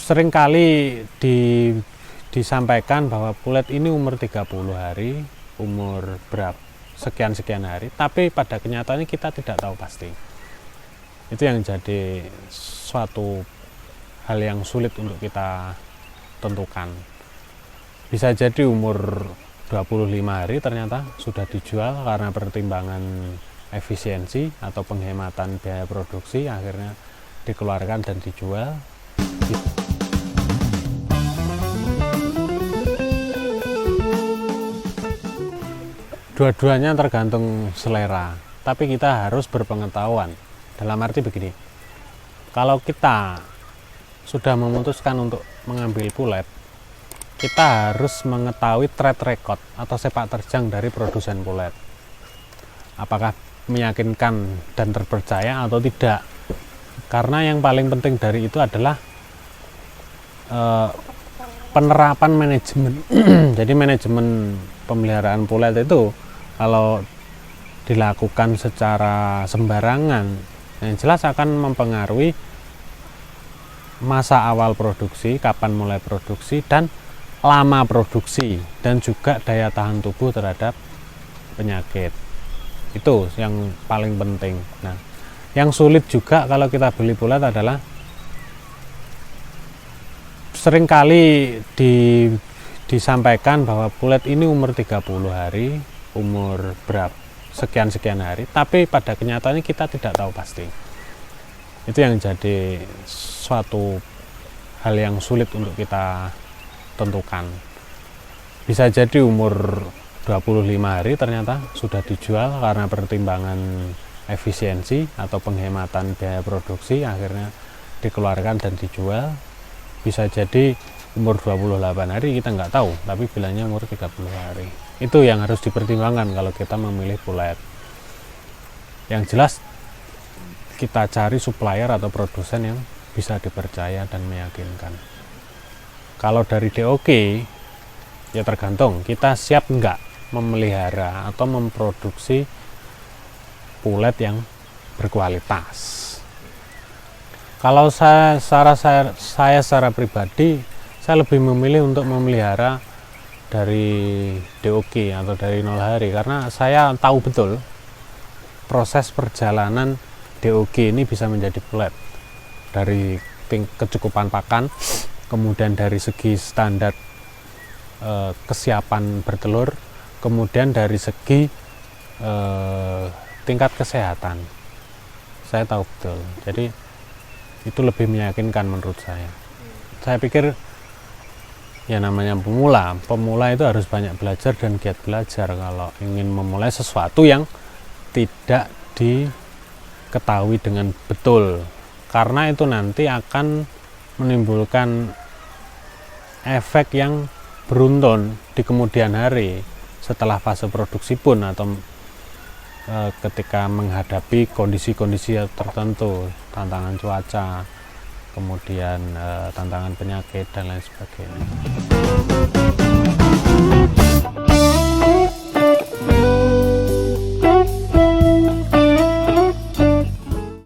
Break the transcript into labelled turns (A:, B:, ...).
A: Seringkali disampaikan bahwa pulet ini umur 30 hari, umur berapa sekian-sekian hari, tapi pada kenyataannya kita tidak tahu pasti. Itu yang jadi suatu hal yang sulit untuk kita tentukan. Bisa jadi umur 25 hari ternyata sudah dijual karena pertimbangan efisiensi atau penghematan biaya produksi, akhirnya dikeluarkan dan dijual. Dua-duanya tergantung selera, tapi kita harus berpengetahuan. Dalam arti begini, kalau kita sudah memutuskan untuk mengambil pulet, kita harus mengetahui track record atau sepak terjang dari produsen pulet. Apakah meyakinkan dan terpercaya atau tidak? Karena yang paling penting dari itu adalah penerapan manajemen. Jadi manajemen pemeliharaan pulet itu kalau dilakukan secara sembarangan, yang jelas akan mempengaruhi masa awal produksi, kapan mulai produksi, dan lama produksi, dan juga daya tahan tubuh terhadap penyakit. Itu yang paling penting. Nah, yang sulit juga kalau kita beli pulet adalah seringkali disampaikan bahwa pulet ini umur 30 hari, umur berapa sekian-sekian hari, tapi pada kenyataannya kita tidak tahu pasti. Itu yang jadi suatu hal yang sulit untuk kita tentukan. Bisa jadi umur 25 hari ternyata sudah dijual karena pertimbangan efisiensi atau penghematan biaya produksi, akhirnya dikeluarkan dan dijual. Bisa jadi umur 28 hari kita nggak tahu, tapi bilangnya umur 30 hari. Itu yang harus dipertimbangkan kalau kita memilih pulet. Yang jelas kita cari supplier atau produsen yang bisa dipercaya dan meyakinkan. Kalau dari DOG, ya tergantung kita siap nggak memelihara atau memproduksi pulet yang berkualitas. Kalau saya secara pribadi, saya lebih memilih untuk memelihara dari DOG atau dari 0 hari, karena saya tahu betul proses perjalanan DOG ini bisa menjadi pulet dari kecukupan pakan, kemudian dari segi standar kesiapan bertelur, kemudian dari segi tingkat kesehatan. Saya tahu betul, jadi itu lebih meyakinkan menurut saya. Saya pikir ya namanya pemula itu harus banyak belajar dan giat belajar kalau ingin memulai sesuatu yang tidak diketahui dengan betul, karena itu nanti akan menimbulkan efek yang beruntun di kemudian hari setelah fase produksi pun, atau ketika menghadapi kondisi-kondisi tertentu, tantangan cuaca, kemudian tantangan penyakit dan lain sebagainya.